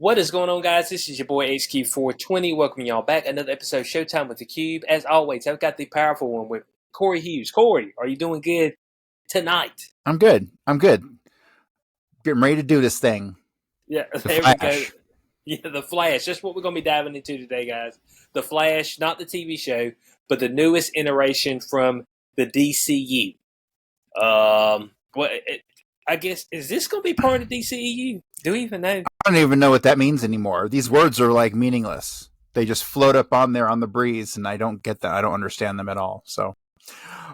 What is going on, guys? This is your boy HQ420. Welcome y'all back. Another episode of Showtime with the Cube. As always, I've got the powerful one with Corey Hughes. Corey, are you doing good tonight? I'm good. Getting ready to do this thing. Yeah, The there Flash. we go. Yeah, The Flash. That's what we're going to be diving into today, guys. The Flash, not the TV show, but the newest iteration from the DCU. I guess, is this going to be part of DCEU? Do we even know? I don't even know what that means anymore. These words are like meaningless. They just float up on there on the breeze, and I don't get them. I don't understand them at all. So,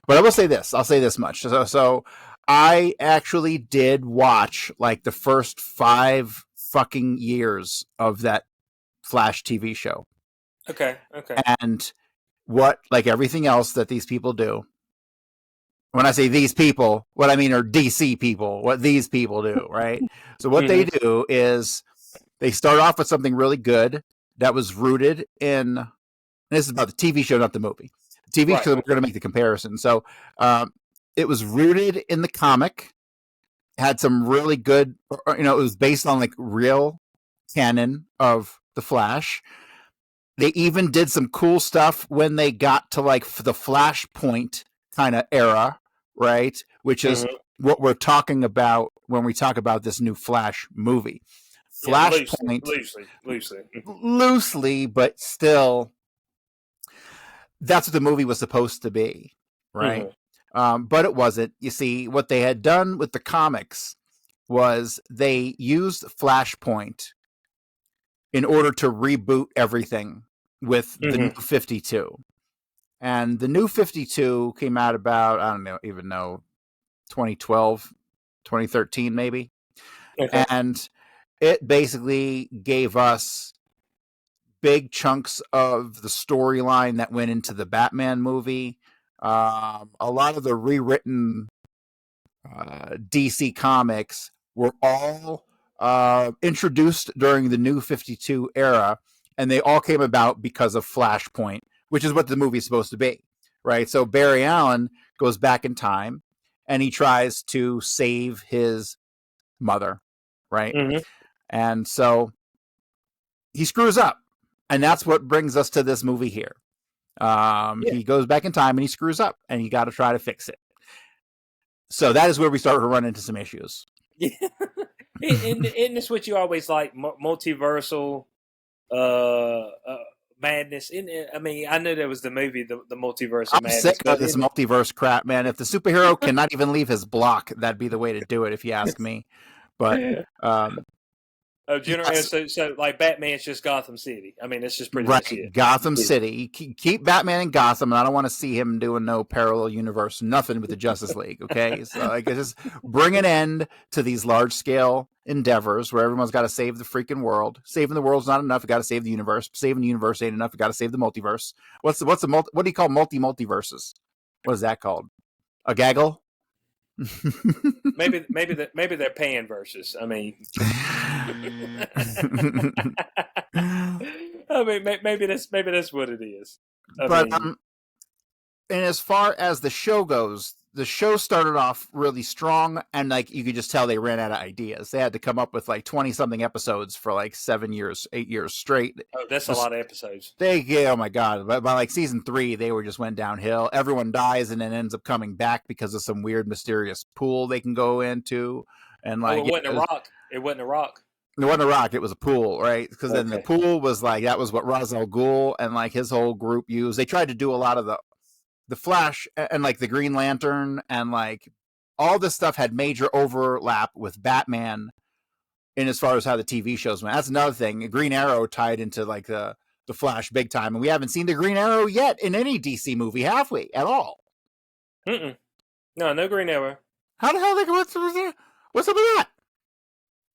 but I will say this. I'll say this much. So I actually did watch like the first 5 fucking years of that Flash TV show. Okay. And what, like everything else that these people do, when I say these people, what I mean are DC people, what these people do, right? So what they do is they start off with something really good that was rooted in, and this is about the TV show, not the movie. The TV show, we're going to make the comparison. So it was rooted in the comic, had some really good, it was based on like real canon of the Flash. They even did some cool stuff when they got to like the Flashpoint kind of era, right? Which is what we're talking about when we talk about this new Flash movie. Flashpoint, loosely, but still, that's what the movie was supposed to be, right? But it wasn't. You see, what they had done with the comics was they used Flashpoint in order to reboot everything with the new 52. And the new 52 came out about, I don't even know, 2012, 2013 maybe. Okay. And it basically gave us big chunks of the storyline that went into the Batman movie. A lot of the rewritten DC comics were all introduced during the new 52 era, and they all came about because of Flashpoint, which is what the movie is supposed to be, right? So Barry Allen goes back in time, and he tries to save his mother, right? And so he screws up, and that's what brings us to this movie here. He goes back in time, and he screws up, and you got to try to fix it. So that is where we start to run into some issues. Yeah. Isn't this what you always like, multiversal madness? I mean, I know there was the movie, the Multiverse of Madness. I'm sick of this multiverse crap, man. If the superhero cannot even leave his block, that'd be the way to do it, if you ask me. But so like Batman's just Gotham City. I mean, it's just pretty right. much it. Gotham City. Keep Batman in Gotham, and I don't want to see him doing no parallel universe, nothing with the Justice League. Okay, so like just bring an end to these large scale endeavors where everyone's got to save the freaking world. Saving the world's not enough. You got to save the universe. Saving the universe ain't enough. You got to save the multiverse. What do you call multiverses? What is that called? A gaggle? maybe they're pan versus. I mean, maybe that's what it is. And as far as the show goes, the show started off really strong, and like you could just tell they ran out of ideas. They had to come up with like 20-something episodes for like 8 years straight. Oh, that's a lot of episodes. Oh my god! By like season 3, they just went downhill. Everyone dies and then ends up coming back because of some weird, mysterious pool they can go into. And like, it wasn't a rock. It wasn't a rock. It wasn't a rock. It was a pool, right? Because then the pool was like, that was what Ra's al Ghul and like his whole group used. They tried to do a lot of the Flash and like the Green Lantern and like all this stuff had major overlap with Batman in as far as how the TV shows went. That's another thing. Green Arrow tied into like the Flash big time, and we haven't seen the Green Arrow yet in any DC movie, have we? At all? No Green Arrow. How the hell what's up with that?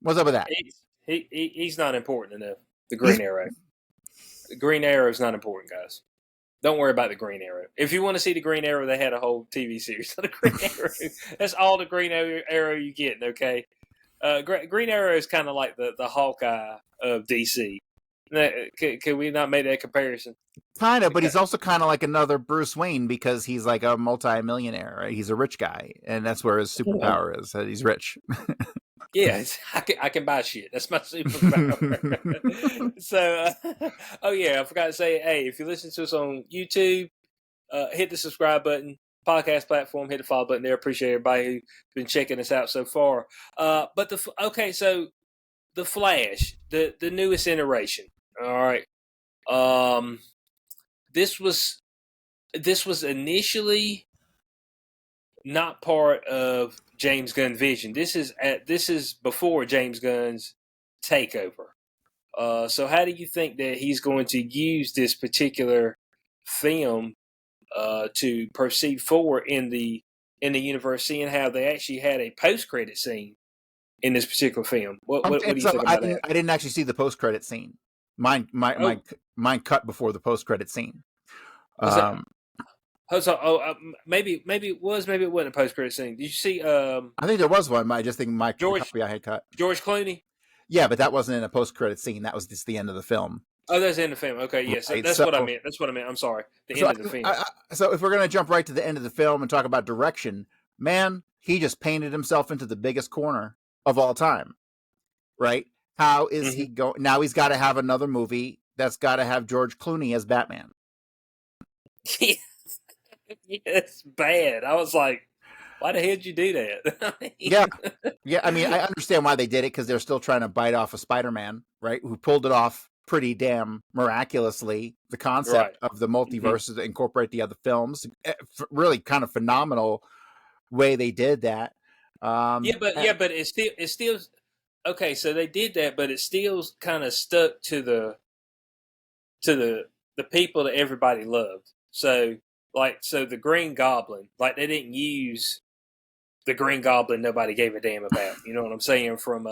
What's up with that? He's not important enough. The Green Arrow. The Green Arrow is not important, guys. Don't worry about the Green Arrow. If you want to see the Green Arrow, they had a whole TV series on the Green Arrow. That's all the Green Arrow you get, okay? Green Arrow is kind of like the Hawkeye of DC. Can we not make that comparison? Kind of, but he's also kind of like another Bruce Wayne because he's like a multi-millionaire, right? He's a rich guy, and that's where his superpower is, that he's rich. Yeah, I can buy shit. That's my superpower. So, oh yeah, I forgot to say, hey, if you listen to us on YouTube, hit the subscribe button, podcast platform, hit the follow button there. Appreciate everybody who's been checking us out so far. But so the Flash, the newest iteration. All right. Um, this was initially not part of James Gunn vision. This is before James Gunn's takeover. So how do you think that he's going to use this particular film to proceed forward in the universe, seeing how they actually had a post credit scene in this particular film? What do you So think about that? I didn't actually see the post credit scene. Mine Oh, cut before the post credit scene. was that? Um, Maybe it was, maybe it wasn't a post credit scene. Did you see I think there was one. I just think the George copy I had cut. Clooney? Yeah, but that wasn't in a post credit scene. That was just the end of the film. Oh, that's the end of the film. Okay, yes, Right. that's what I meant. That's what I meant. I'm sorry. The end of the film. So if we're gonna jump right to the end of the film and talk about direction, man, he just painted himself into the biggest corner of all time. Right? How is he going? Now he's got to have another movie that's got to have George Clooney as Batman. It's bad. I was like, why the hell did you do that? Yeah. I mean, I understand why they did it, because they're still trying to bite off a Spider-Man, right? Who pulled it off pretty damn miraculously. The concept of the multiverse to incorporate the other films, really kind of phenomenal way they did that. But it's still okay. So they did that, but it still kind of stuck to the people that everybody loved. So the Green Goblin, like they didn't use the Green Goblin nobody gave a damn about. You know what I'm saying? From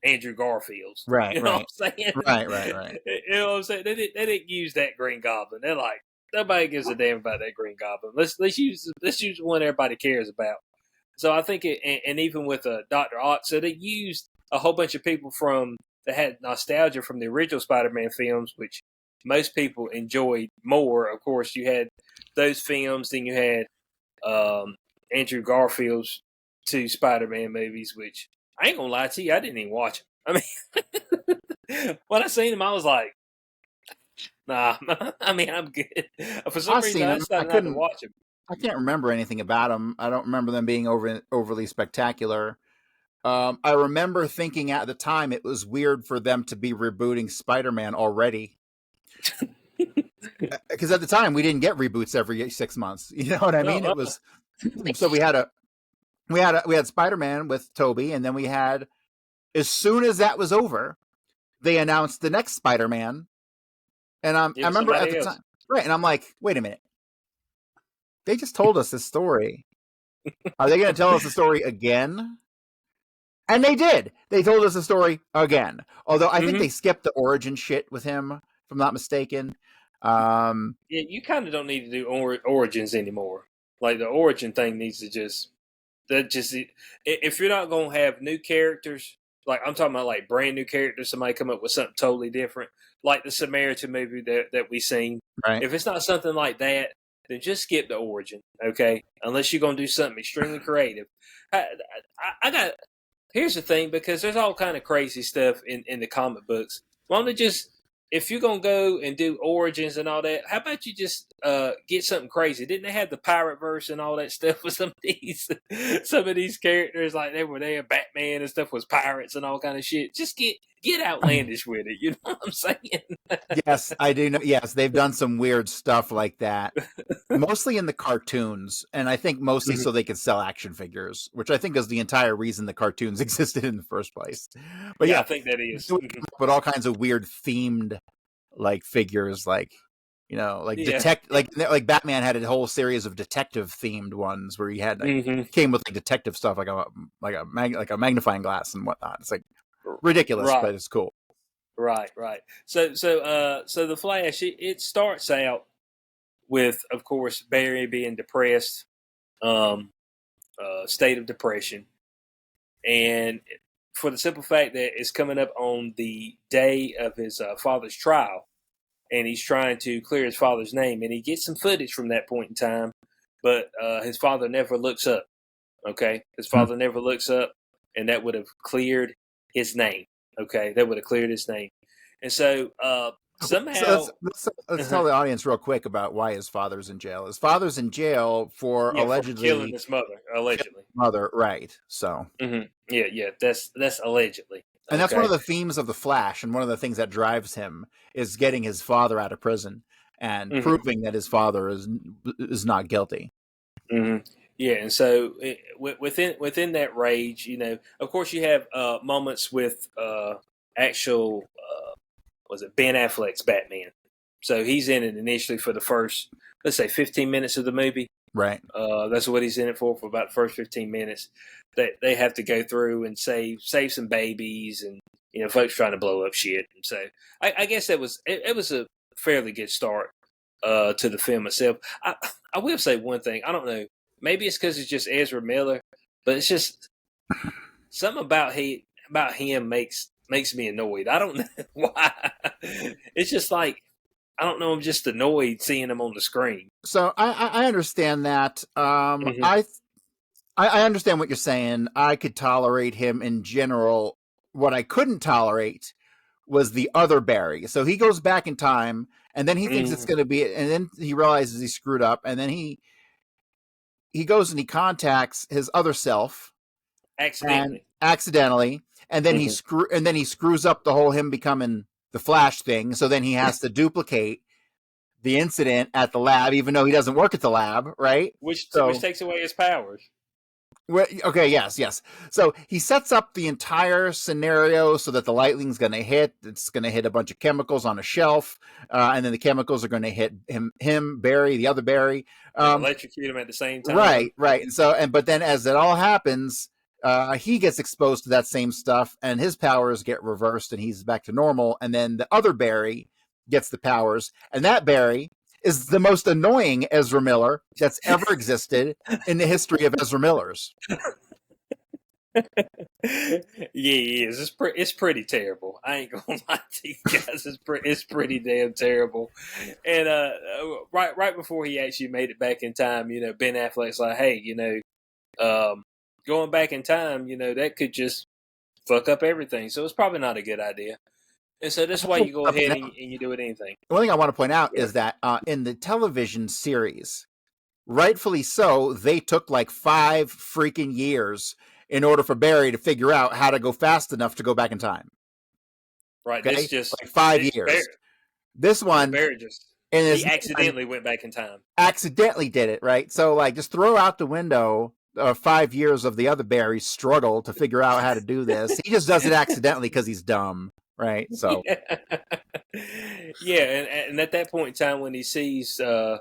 Andrew Garfield's. Right. You know what I'm saying? Right. You know what I'm saying? They didn't use that Green Goblin. They're like, nobody gives a damn about that Green Goblin. Let's use the one everybody cares about. So I think and even with Dr. Ock, so they used a whole bunch of people that had nostalgia from the original Spider-Man films, which most people enjoyed more. Of course, you had those films, then you had Andrew Garfield's 2 Spider-Man movies, which I ain't gonna lie to you, I didn't even watch them. I mean, when I seen them, I was like, nah. I mean, I'm good. For some reason, I decided not to watch them. I can't remember anything about them. I don't remember them being overly spectacular. I remember thinking at the time it was weird for them to be rebooting Spider-Man already. Because at the time we didn't get reboots every 6 months. You know what I mean? It was so we had Spider-Man with Tobey, and then we had, as soon as that was over, they announced the next Spider-Man. And I remember at the time, right? And I'm like, wait a minute. They just told us this story. Are they going to tell us the story again? And they did. They told us the story again. Although I think they skipped the origin shit with him, if I'm not mistaken. Yeah, you kind of don't need to do origins anymore. Like the origin thing needs to if you're not going to have new characters, like I'm talking about like brand new characters, somebody come up with something totally different, like the Samaritan movie that we seen. Right. If it's not something like that, then just skip the origin, okay? Unless you're going to do something extremely creative. Here's the thing, because there's all kind of crazy stuff in the comic books. Why don't they just, if you're going to go and do origins and all that, how about you just get something crazy? Didn't they have the pirate verse and all that stuff with some of these characters? Like they were there, Batman and stuff was pirates and all kind of shit. Just get outlandish with it. You know what I'm saying? Yes, I do know. Yes, they've done some weird stuff like that. Mostly in the cartoons, and I think mostly so they could sell action figures, which I think is the entire reason the cartoons existed in the first place. But yeah, I think that is. But all kinds of weird themed like figures, like like Batman had a whole series of detective themed ones where he had came with like detective stuff, like a magnifying glass and whatnot. It's like ridiculous, but it's cool. Right. So the Flash, it starts out with, of course, Barry being depressed, state of depression, and for the simple fact that it's coming up on the day of his father's trial, and he's trying to clear his father's name, and he gets some footage from that point in time, but his father never looks up. Okay, his father never looks up. and that would have cleared his name. Okay, that would have cleared his name. And so somehow, So let's tell the audience real quick about why his father's in jail. His father's in jail for yeah, for killing allegedly his mother, allegedly. mother, right? So, Yeah, that's allegedly. and that's one Okay. of the themes of the Flash, and one of the things that drives him is getting his father out of prison and hmm proving that his father is not guilty. hmm Yeah, and so within that rage, of course, you have moments with actual was it Ben Affleck's Batman. So he's in it initially for the first, let's say, 15 minutes of the movie. Right. That's what he's in it for about the first 15 minutes. They have to go through and save some babies, and folks trying to blow up shit. And so I guess it was a fairly good start to the film itself. I will say one thing. I don't know. Maybe it's because it's just Ezra Miller, but it's just something about him makes me annoyed. I don't know why. It's just like, I don't know. I'm just annoyed seeing him on the screen. So I understand that. Mm-hmm. I understand what you're saying. I could tolerate him in general. What I couldn't tolerate was the other Barry. So he goes back in time, and then he thinks it's going to be, and then he realizes he screwed up, and then he goes and he contacts his other self, and accidentally, and then he screws up the whole him becoming the Flash thing. So then he has to duplicate the incident at the lab, even though he doesn't work at the lab, right? Which So, takes away his powers. Okay, yes. So he sets up the entire scenario so that the lightning's going to hit. It's going to hit a bunch of chemicals on a shelf, and then the chemicals are going to hit him, Barry, the other Barry, and electrocute him at the same time. Right. And so, but then as it all happens, he gets exposed to that same stuff, and his powers get reversed, and he's back to normal. And then the other Barry gets the powers, and that Barry is the most annoying Ezra Miller that's ever existed in the history of Ezra Millers. It's pretty terrible. I ain't gonna lie to you guys. It's pretty damn terrible. And right before he actually made it back in time, Ben Affleck's like, hey, going back in time, that could just fuck up everything. So it's probably not a good idea. And so that's why you go ahead and you do it anything. One thing I want to point out is that in the television series, rightfully so, they took like 5 freaking years in order for Barry to figure out how to go fast enough to go back in time. Right. Okay? This just like 5 years. This one, Barry he accidentally went back in time. Accidentally did it, right? So like, just throw out the window 5 years of the other Barry's struggle to figure out how to do this. He just does it accidentally because he's dumb. Right. So and at that point in time, when he sees stuff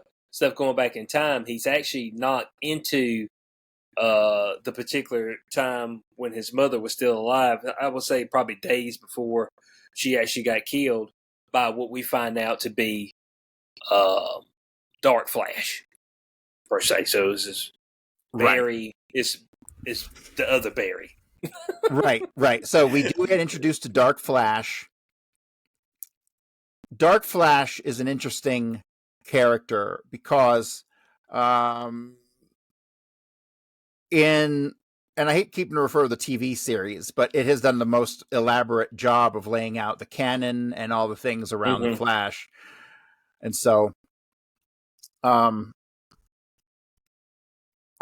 going back in time, he's actually not into the particular time when his mother was still alive. I would say probably days before she actually got killed by what we find out to be Dark Flash, per se. So it's this Barry is the other Barry. Right. So we do get introduced to Dark Flash. Dark Flash is an interesting character because and I hate keeping to refer to the TV series, but it has done the most elaborate job of laying out the canon and all the things around the Flash. And so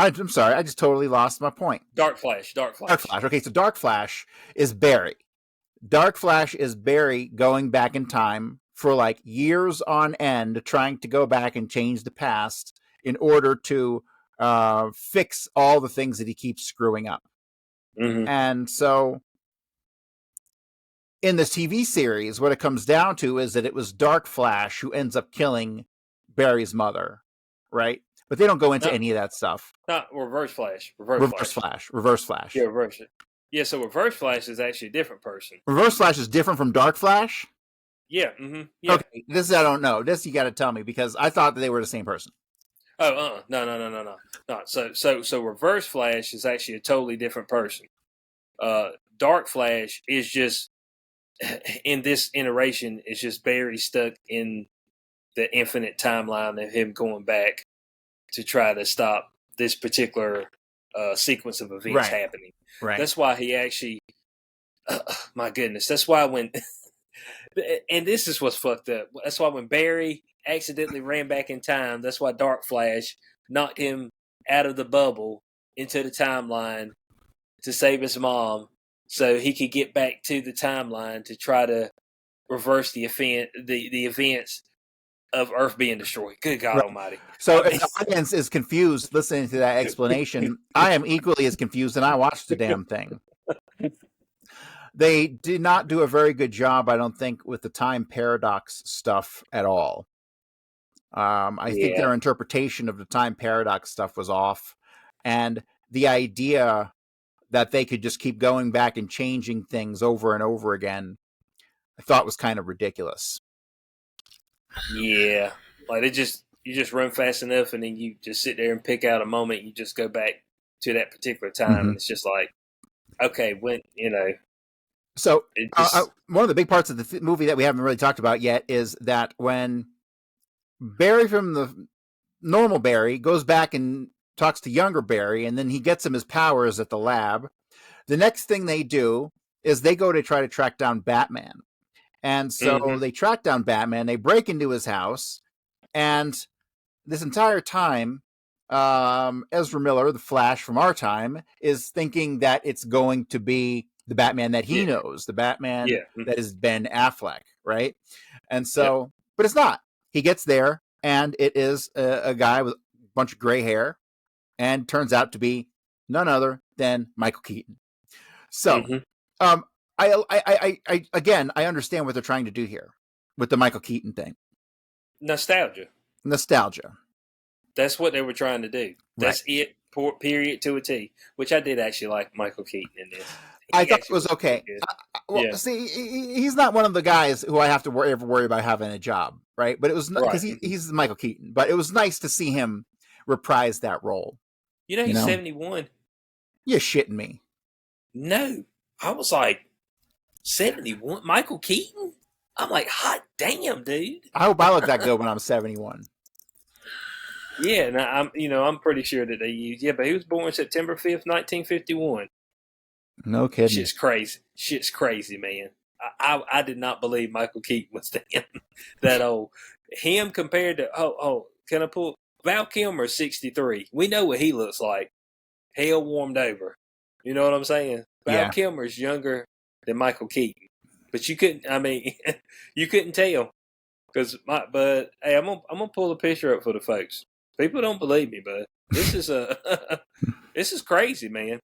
I'm sorry, I just totally lost my point. Dark Flash. Okay, so Dark Flash is Barry. Dark Flash is Barry going back in time for like years on end, trying to go back and change the past in order to fix all the things that he keeps screwing up. And so in this TV series, what it comes down to is that it was Dark Flash who ends up killing Barry's mother, right? But they don't go into any of that stuff. Not Reverse Flash. Reverse Flash. Yeah, reverse it. Yeah, so Reverse Flash is actually a different person. Reverse Flash is different from Dark Flash? Yeah. Yeah. Okay, this I don't know. This you got to tell me because I thought that they were the same person. Oh, no. So Reverse Flash is actually a totally different person. Dark Flash is just, in this iteration, is just Barry stuck in the infinite timeline of him going back to try to stop this particular sequence of events Right. happening. Right. That's why he actually, my goodness, that's why when, and this is what's fucked up. That's why when Barry accidentally ran back in time, that's why Dark Flash knocked him out of the bubble into the timeline to save his mom, so he could get back to the timeline to try to reverse the events of Earth being destroyed. Good God Right. Almighty! So if the audience is confused listening to that explanation, I am equally as confused, and I watched the damn thing. They did not do a very good job, I don't think, with the time paradox stuff at all. I think their interpretation of the time paradox stuff was off, and the idea that they could just keep going back and changing things over and over again, I thought was kind of ridiculous. Yeah, like you just run fast enough, and then you just sit there and pick out a moment. And you just go back to that particular time, and it's just like, okay, when So one of the big parts of the movie that we haven't really talked about yet is that when Barry from the normal Barry goes back and talks to younger Barry, and then he gets him his powers at the lab, the next thing they do is they go to try to track down Batman. And so they track down Batman, they break into his house, and this entire time, Ezra Miller, the Flash from our time, is thinking that it's going to be the Batman that he knows, the Batman that is Ben Affleck, right? And so, but it's not. He gets there, and it is a guy with a bunch of gray hair, and turns out to be none other than Michael Keaton. So, I again, I understand what they're trying to do here with the Michael Keaton thing. Nostalgia. That's what they were trying to do. That's it. Period to a T. Which I did actually like Michael Keaton in this. I thought it was okay. See, he's not one of the guys who I have to ever worry about having a job, right? But it was because he's Michael Keaton. But it was nice to see him reprise that role. He's 71. You're shitting me. No, I was like 71. Michael Keaton. I'm like, hot damn, dude. I hope I look that good when I'm 71. Yeah, and I'm pretty sure that they used. Yeah, but he was born September 5th, 1951. No kidding. Shit's crazy, man. I did not believe Michael Keaton was that old. Him compared to can I pull Val Kilmer 63? We know what he looks like. Hell warmed over. You know what I'm saying? Val Kilmer's younger than Michael Keaton, but you couldn't. I mean, you couldn't tell but hey, I'm gonna pull a picture up for the folks. People don't believe me, but this is this is crazy, man.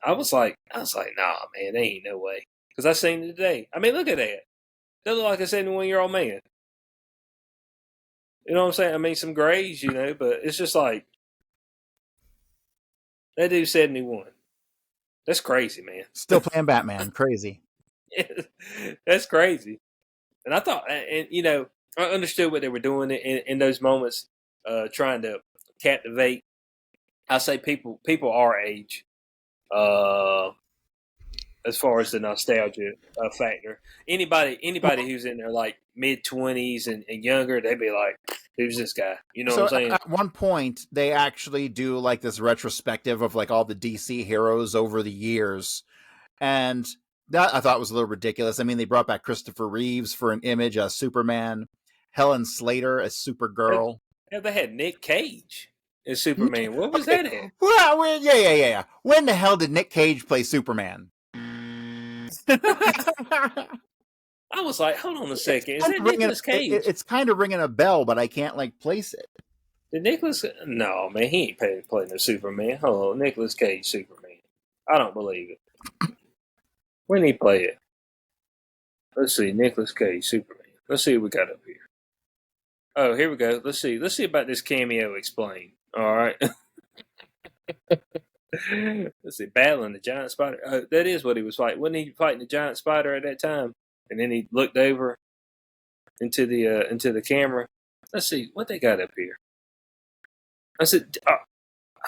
I was like, nah, man, there ain't no way. Because I seen it today. I mean, look at that. They look like a 71-year-old man. You know what I'm saying? I mean, some grays, but it's just like, that dude's 71. That's crazy, man. Still playing Batman. Crazy. That's crazy. And I thought, and I understood what they were doing in those moments, trying to captivate. I say people our age, as far as the nostalgia factor. Anybody who's in their like mid-20s and younger, they'd be like, "Who's this guy?" You know what I'm saying? At one point, they actually do like this retrospective of like all the DC heroes over the years, and that I thought was a little ridiculous. I mean, they brought back Christopher Reeves for an image as Superman, Helen Slater as Supergirl. Yeah, they had Nick Cage as Superman. What was that at? Well, yeah. When the hell did Nick Cage play Superman? I was like, hold on a second. Is that Nicolas Cage? It's kind of ringing a bell, but I can't like place it. Did Nicolas? No, man, he ain't playing the Superman. Hold on, Nicolas Cage Superman. I don't believe it. When did he play it? Let's see, Nicolas Cage Superman. Let's see what we got up here. Oh, here we go. Let's see about this cameo explained. All right. Let's see, battling the giant spider. Oh, that is what he was fighting. Wasn't he fighting the giant spider at that time? And then he looked over into the camera. Let's see what they got up here. I said, I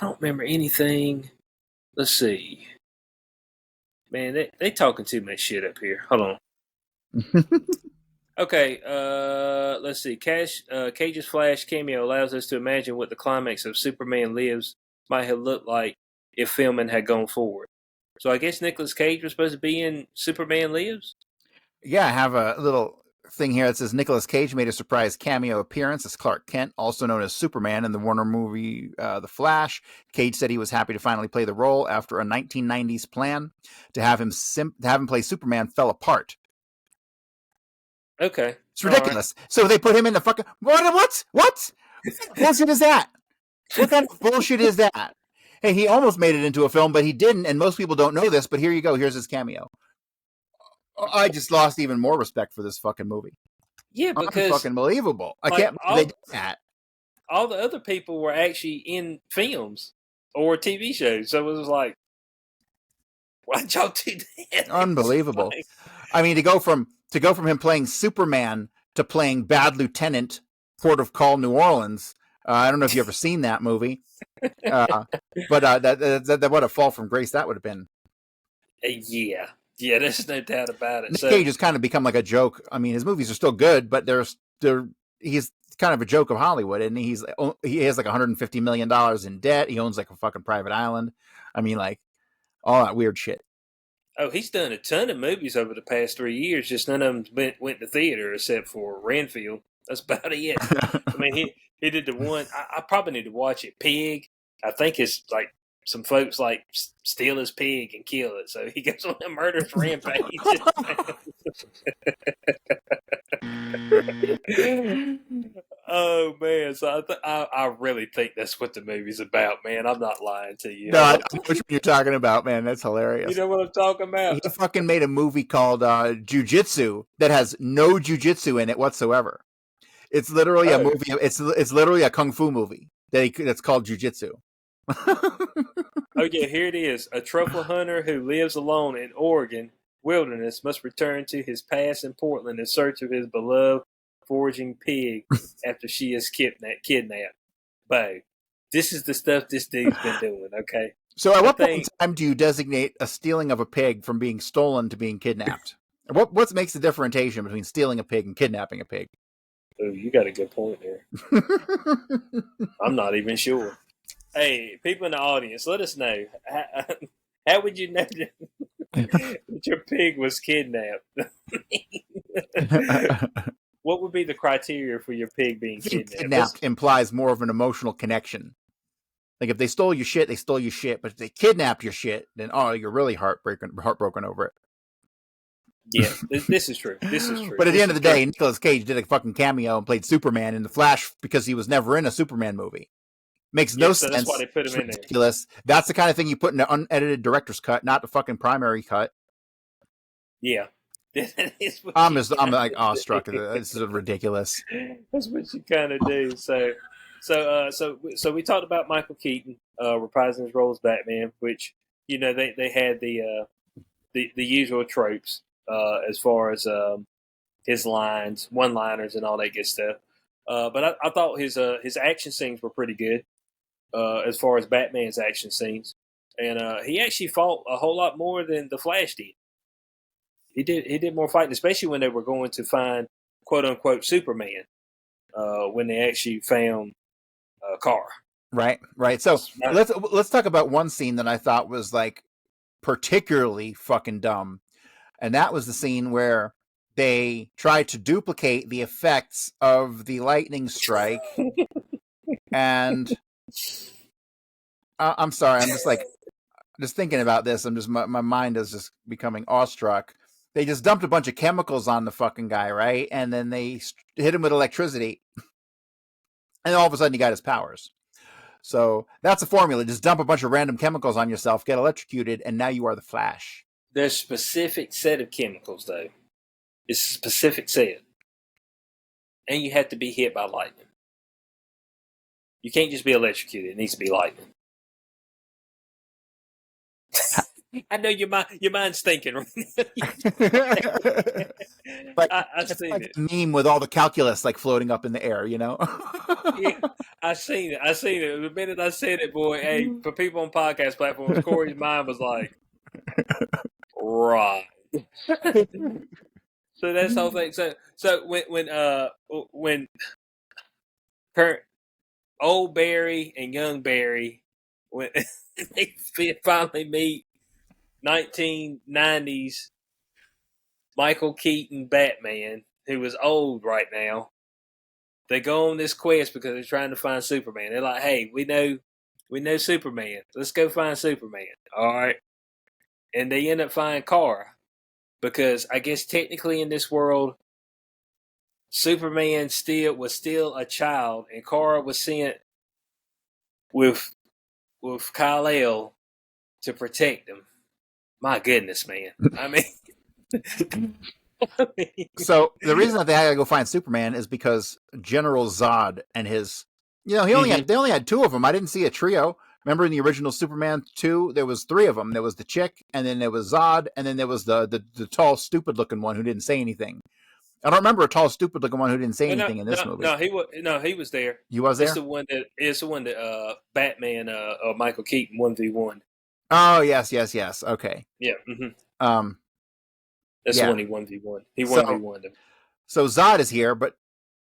don't remember anything. Let's see. Man, they talking too much shit up here. Hold on. Okay, let's see. Cage's Flash cameo allows us to imagine what the climax of Superman Lives might have looked like if filming had gone forward. So I guess Nicolas Cage was supposed to be in Superman Lives? Yeah, I have a little thing here that says Nicolas Cage made a surprise cameo appearance as Clark Kent, also known as Superman, in the Warner movie The Flash. Cage said he was happy to finally play the role after a 1990s plan to have him play Superman fell apart. Okay. It's ridiculous. Right. So they put him in the fucking... What? What bullshit is that? What kind of bullshit is that? Hey, he almost made it into a film, but he didn't, and most people don't know this, but here you go. Here's his cameo. I just lost even more respect for this fucking movie. Yeah, because fucking believable. I can't believe they did that. All the other people were actually in films or TV shows, so it was like, why'd y'all do that? Unbelievable. Like... I mean, to go from him playing Superman to playing Bad Lieutenant, Port of Call, New Orleans. I don't know if you ever seen that movie, but that what a fall from grace that would have been. Yeah. Yeah, there's no doubt about it. Nick Cage has kind of become like a joke. I mean, his movies are still good, but he's kind of a joke of Hollywood, and he has like $150 million in debt. He owns like a fucking private island. I mean, like all that weird shit. Oh, he's done a ton of movies over the past 3 years. Just none of them went to theater except for Renfield. That's about it. I mean, he did the one. I probably need to watch it. Pig. I think it's like some folks like steal his pig and kill it, so he goes on a murderous rampage. Oh man! So I really think that's what the movie's about, man. I'm not lying to you. No, I know what you're talking about, man. That's hilarious. You know what I'm talking about? He fucking made a movie called Jiu-Jitsu that has no jiu-jitsu in it whatsoever. It's literally a movie. It's literally a kung fu movie that's called Jiu-Jitsu. Oh yeah, here it is. A truffle hunter who lives alone in Oregon wilderness must return to his past in Portland in search of his beloved foraging pig after she is kidnapped. Bo, this is the stuff this dude's been doing, okay? So at what point in time do you designate a stealing of a pig from being stolen to being kidnapped? What makes the differentiation between stealing a pig and kidnapping a pig? Oh, you got a good point there. I'm not even sure. Hey, people in the audience, let us know. How would you know that your pig was kidnapped? What would be the criteria for your pig being kidnapped? Kidnapped implies more of an emotional connection. Like if they stole your shit, they stole your shit. But if they kidnapped your shit, then you're really heartbroken over it. Yeah, this is true. This is true. But at the end of the day, Nicolas Cage did a fucking cameo and played Superman in The Flash because he was never in a Superman movie. Makes no sense. That's why they put him in there. Ridiculous. That's the kind of thing you put in an unedited director's cut, not the fucking primary cut. Yeah. I'm like awestruck. This is ridiculous. That's what you kind of do. So we talked about Michael Keaton reprising his role as Batman, which they had the usual tropes as far as his lines, one-liners, and all that good stuff. But I thought his action scenes were pretty good as far as Batman's action scenes, and he actually fought a whole lot more than the Flash did. He did more fighting, especially when they were going to find quote unquote Superman when they actually found a car. Right. So let's talk about one scene that I thought was like particularly fucking dumb, and that was the scene where they tried to duplicate the effects of the lightning strike. And I'm sorry, I'm just thinking about this. My mind is just becoming awestruck. They just dumped a bunch of chemicals on the fucking guy, right? And then they hit him with electricity. And all of a sudden he got his powers. So that's a formula. Just dump a bunch of random chemicals on yourself, get electrocuted, and now you are the Flash. There's a specific set of chemicals, though. It's a specific set. And you have to be hit by lightning. You can't just be electrocuted. It needs to be lightning. I know your mind's thinking right now. But I seen like it. A meme with all the calculus like floating up in the air, Yeah, I seen it. The minute I said it, boy, hey, for people on podcast platforms, Corey's mind was like, right. So that's the whole thing. So when old Barry and young Barry they finally meet 1990s Michael Keaton Batman, who is old right now. They go on this quest because they're trying to find Superman. They're like, "Hey, we know Superman. Let's go find Superman." All right, and they end up finding Kara because I guess technically in this world, Superman was still a child, and Kara was sent with Kal-El to protect him. My goodness, man. I mean, So the reason that they had to go find Superman is because General Zod and his, they only had two of them. I didn't see a trio. Remember in the original Superman 2, there was three of them. There was the chick, and then there was Zod, and then there was the tall, stupid looking one who didn't say anything. I don't remember a tall, stupid looking one who didn't say anything in this movie. He was there. He was there. It's the one that Batman Michael Keaton 1v1. Oh yes. Okay. Yeah. Mm-hmm. That's the one he 1v1. He 1v1 him. So Zod is here, but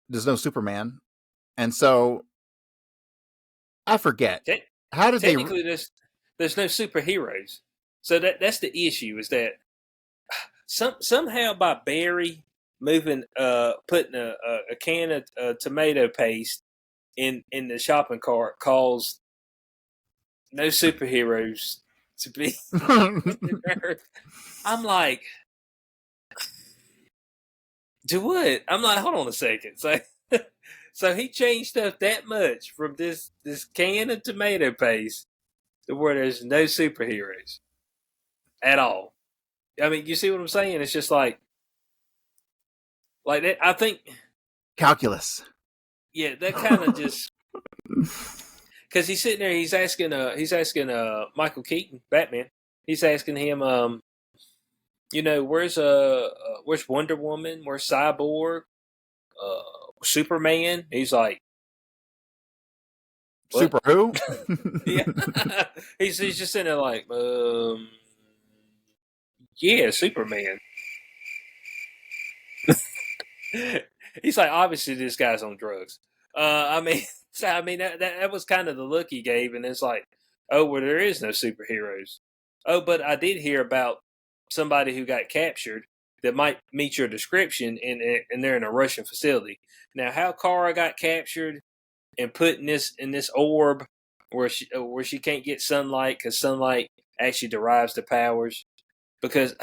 there's no Superman, and so I forget. How did technically there's no superheroes, so that's the issue. Is that somehow by Barry moving putting a can of tomato paste in the shopping cart caused no superheroes to be in Earth. I'm like, do what? I'm like, hold on a second. So he changed stuff that much from this can of tomato paste to where there's no superheroes at all. I mean, you see what I'm saying? It's just like that. I think calculus. Yeah, that kind of just because he's sitting there. He's asking Michael Keaton, Batman. He's asking him, where's Wonder Woman? Where's Cyborg? Superman? He's like, what? Super who? Yeah, he's just sitting there like, yeah, Superman. He's like, obviously this guy's on drugs. That was kind of the look he gave, and it's like, oh, well, there is no superheroes. Oh, but I did hear about somebody who got captured that might meet your description, and they're in a Russian facility. Now, how Kara got captured and put in this orb where she can't get sunlight because sunlight actually derives the powers, because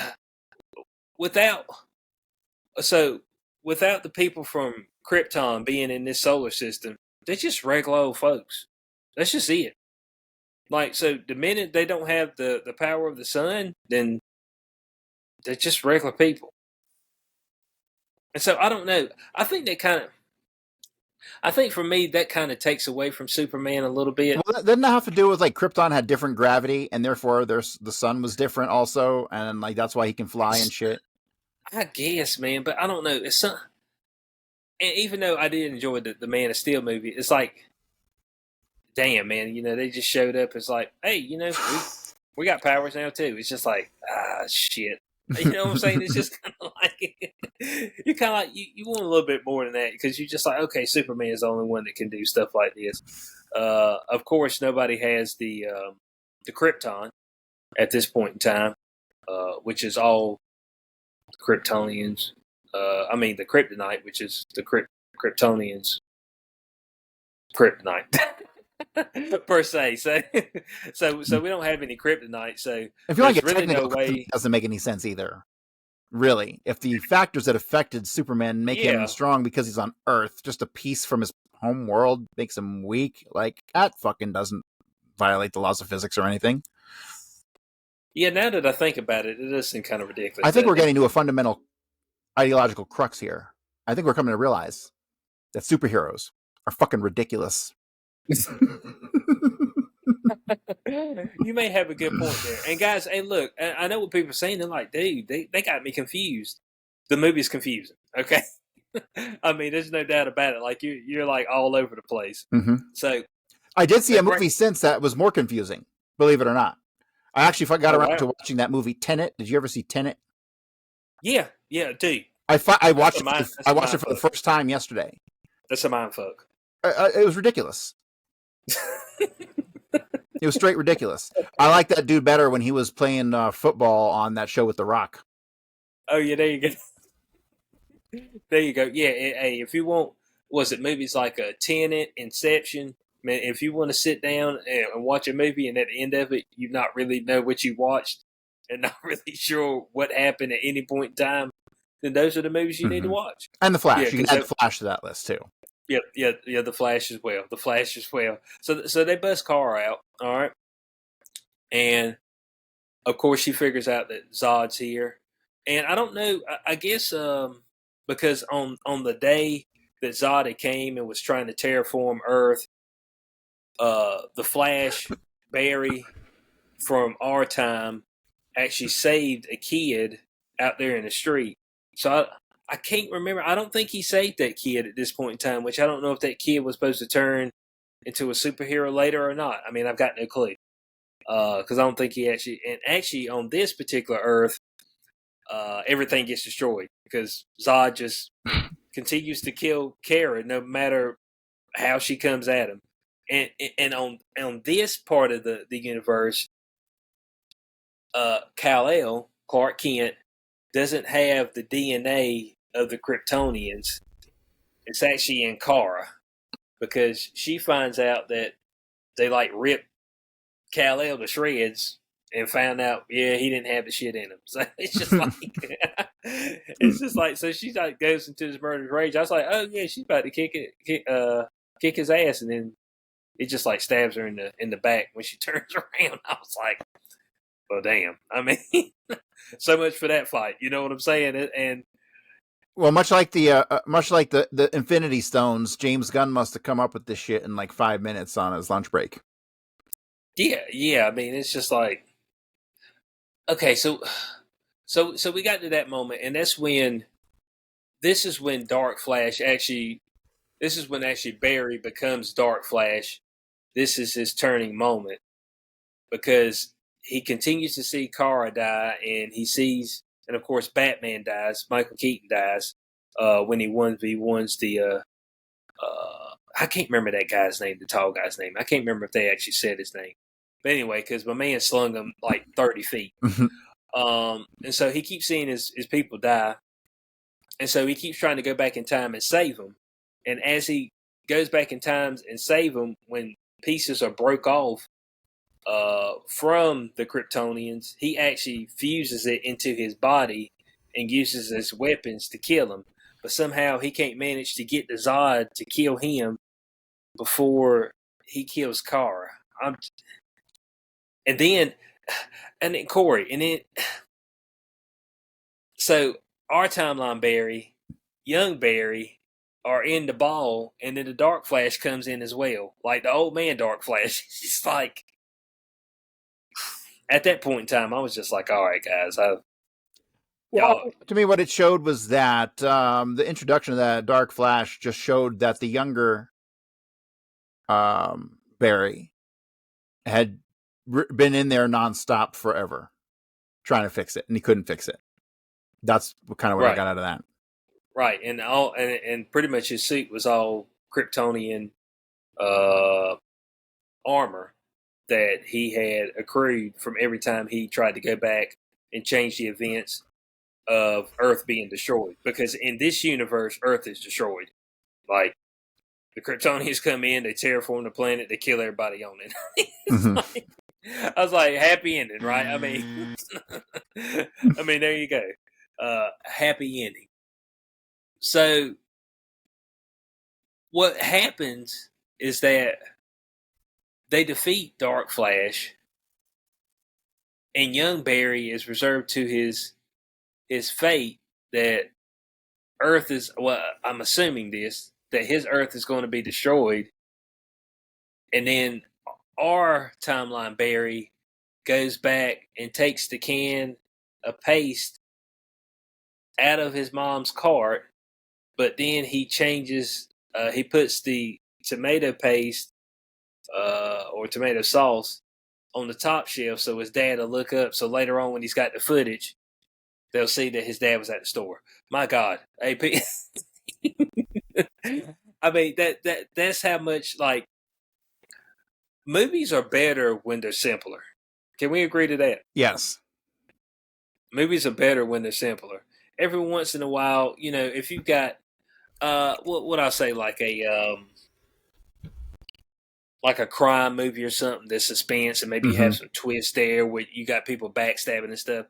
without the people from Krypton being in this solar system, they're just regular old folks. Let's just see it. Like, so the minute they don't have the power of the sun, then they're just regular people. And so I don't know. I think for me, that kind of takes away from Superman a little bit. Well, didn't that have to do with like Krypton had different gravity, and therefore the sun was different also, and like that's why he can fly and shit? I guess, man, but I don't know. It's and even though I did enjoy the Man of Steel movie, it's like, damn, man, they just showed up. It's like, hey, we got powers now too. It's just like, shit. You know what I'm saying? It's just kind of like you're kind of like you want a little bit more than that, because you're just like, okay, Superman is the only one that can do stuff like this. Of course, nobody has the Krypton at this point in time, which is all Kryptonians. The kryptonite, which is the Kryptonians' kryptonite. Per se, so we don't have any kryptonite. So I feel like it's really no way. Doesn't make any sense either. Really, if the factors that affected Superman make him strong because he's on Earth, just a piece from his home world makes him weak. Like, that fucking doesn't violate the laws of physics or anything. Yeah, now that I think about it, it does seem kind of ridiculous. I think we're getting to a fundamental ideological crux here. I think we're coming to realize that superheroes are fucking ridiculous. You may have a good point there. And guys, hey, look, I know what people are saying. They're like, dude, they got me confused. The movie's confusing, okay? I mean, there's no doubt about it. Like, you're like all over the place. Mm-hmm. So I did see a movie since that was more confusing, believe it or not. I actually got around to watching that movie, Tenet. Did you ever see Tenet? Yeah, dude. I watched it for the first time yesterday. That's a mindfuck. It was ridiculous. It It was straight ridiculous. I like that dude better when he was playing football on that show with The Rock. Oh yeah, there you go. There you go. Yeah, hey, if you want, was it movies like a Tenet, Inception? Man, if you want to sit down and watch a movie, and at the end of it, you not really know what you watched, and not really sure what happened at any point in time, then those are the movies you need to watch. And The Flash. Yeah, You can add The Flash to that list too. Yeah. The Flash as well. The Flash as well. So they bust Kara out. All right, and of course she figures out that Zod's here, and I don't know. I guess because on the day that Zod had came and was trying to terraform Earth, the Flash, Barry from our time, actually saved a kid out there in the street. So I can't remember. I don't think he saved that kid at this point in time, which I don't know if that kid was supposed to turn into a superhero later or not. I mean, I've got no clue. Because I don't think he actually on this particular Earth, everything gets destroyed because Zod just continues to kill Kara no matter how she comes at him. And on this part of the universe, Kal-El, Clark Kent, doesn't have the DNA of the Kryptonians. It's actually in Kara because she finds out that they like rip Kal-El to shreds and found out, yeah, he didn't have the shit in him. So it's just like, so she like goes into this murderous rage. I was like, oh yeah, she's about to kick his ass, and then it just like stabs her in the back when she turns around. I was like, well, damn. I mean, so much for that fight. You know what I'm saying? And well, much like the Infinity Stones, James Gunn must have come up with this shit in like 5 minutes on his lunch break. Yeah. I mean, it's just like, okay, so we got to that moment, and this is when Dark Flash actually, this is when actually Barry becomes Dark Flash. This is his turning moment because he continues to see Kara die, and he sees, and of course Batman dies. Michael Keaton dies when he 1v1s the I can't remember that guy's name, the tall guy's name. I can't remember if they actually said his name. But anyway, because my man slung him like 30 feet. And so he keeps seeing his people die. And so he keeps trying to go back in time and save them. And as he goes back in time and save them, when pieces are broke off from the Kryptonians, he actually fuses it into his body and uses it as weapons to kill him. But somehow he can't manage to get the Zod to kill him before he kills Kara. And then Corey, and then so our timeline Barry, young Barry, are in the ball, and then the Dark Flash comes in as well. Like the old man Dark Flash. It's like at that point in time, I was just like, all right, guys. To me, what it showed was that the introduction of that Dark Flash just showed that the younger Barry had been in there nonstop forever trying to fix it, and he couldn't fix it. That's kind of what I got out of that. Right, and pretty much his suit was all Kryptonian armor that he had accrued from every time he tried to go back and change the events of Earth being destroyed. Because in this universe, Earth is destroyed. Like, the Kryptonians come in, they terraform the planet, they kill everybody on it. Like, I was like, happy ending, right? I mean, there you go. Happy ending. So, what happens is that they defeat Dark Flash, and young Barry is reserved to his fate that Earth is, well, I'm assuming that his Earth is going to be destroyed. And then our timeline Barry goes back and takes the can of paste out of his mom's cart, but then he changes, he puts the tomato paste or tomato sauce on the top shelf so his dad will look up. So later on when he's got the footage, they'll see that his dad was at the store. My God, AP. I mean, that's how much, like, movies are better when they're simpler. Can we agree to that? Yes. Movies are better when they're simpler. Every once in a while, if you've got what I say, like a crime movie or something that's suspense, and maybe you have some twists there where you got people backstabbing and stuff.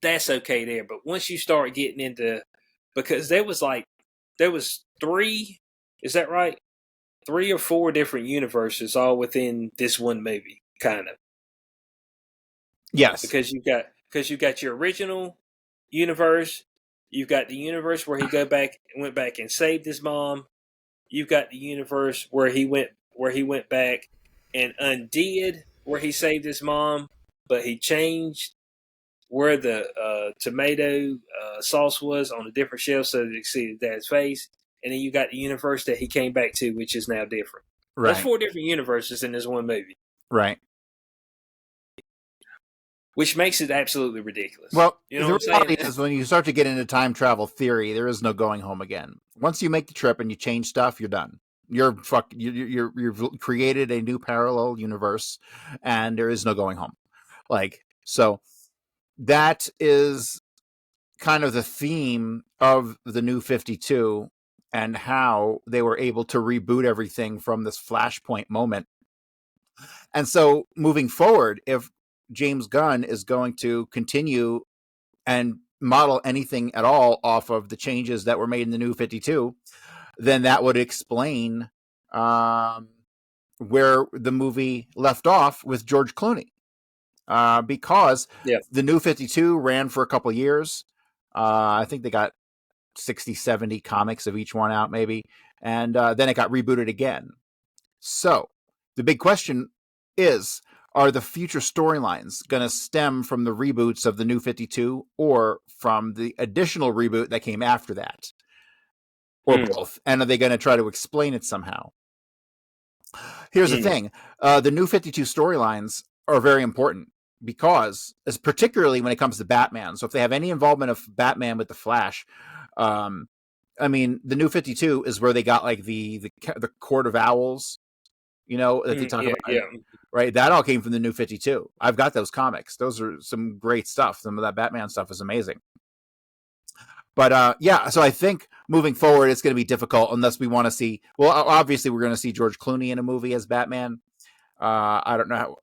That's okay there, but once you start getting into, because there was three, is that right? 3 or 4 different universes all within this one movie, kind of. Yes. Because you got your original universe, you've got the universe where he went back and saved his mom. You've got the universe where he went back and undid where he saved his mom, but he changed where the tomato sauce was on a different shelf so that you could see his dad's face. And then you got the universe that he came back to, which is now different. Right. There's 4 different universes in this one movie. Right. Which makes it absolutely ridiculous. Well, you know the what I'm reality saying? is when you start to get into time travel theory, there is no going home again. Once you make the trip and you change stuff, you're done. You've created a new parallel universe, and there is no going home. So that is kind of the theme of the New 52 and how they were able to reboot everything from this flashpoint moment. And so moving forward, if James Gunn is going to continue and model anything at all off of the changes that were made in the New 52, then that would explain where the movie left off with George Clooney. Because the New 52 ran for a couple of years. I think they got 60, 70 comics of each one out, maybe. And then it got rebooted again. So the big question is, are the future storylines going to stem from the reboots of the New 52 or from the additional reboot that came after that? Or both? And are they going to try to explain it somehow? Here's the thing. The New 52 storylines are very important because, particularly when it comes to Batman. So if they have any involvement of Batman with the Flash, the New 52 is where they got like the Court of Owls, that they talk about. Yeah. Right? That all came from the New 52. I've got those comics. Those are some great stuff. Some of that Batman stuff is amazing. But so I think moving forward, it's going to be difficult unless we want to see. Well, obviously, we're going to see George Clooney in a movie as Batman. I don't know.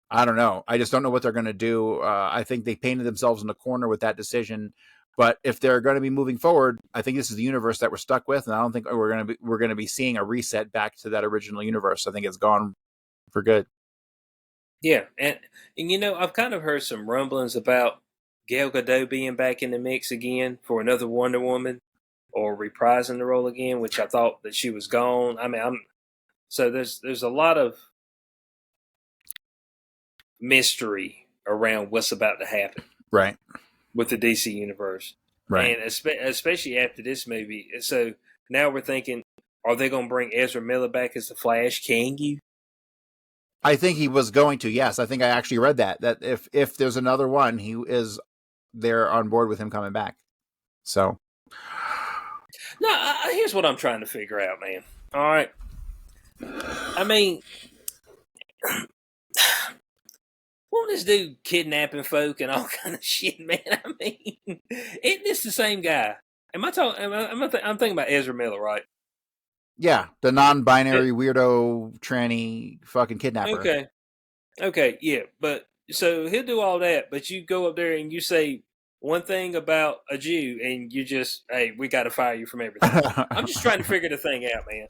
I just don't know what they're going to do. I think they painted themselves in the corner with that decision. But if they're going to be moving forward, I think this is the universe that we're stuck with, and I don't think we're going to be seeing a reset back to that original universe. I think it's gone for good. Yeah, and I've kind of heard some rumblings about Gal Gadot being back in the mix again for another Wonder Woman, or reprising the role again, which I thought that she was gone. So there's a lot of mystery around what's about to happen, right, with the DC universe, right, and especially after this movie. So now we're thinking, are they going to bring Ezra Miller back as the Flash? Can you? I think he was going to. Yes, I think I actually read that if there's another one, they're on board with him coming back. So, no, here's what I'm trying to figure out, man. All right, won't this dude kidnapping folk and all kind of shit, man? Isn't this the same guy? I'm thinking about Ezra Miller, right? Yeah, the non-binary weirdo tranny fucking kidnapper. Okay, yeah, but so he'll do all that, but you go up there and you say one thing about a Jew, and you just, hey, we got to fire you from everything. I'm just trying to figure the thing out, man.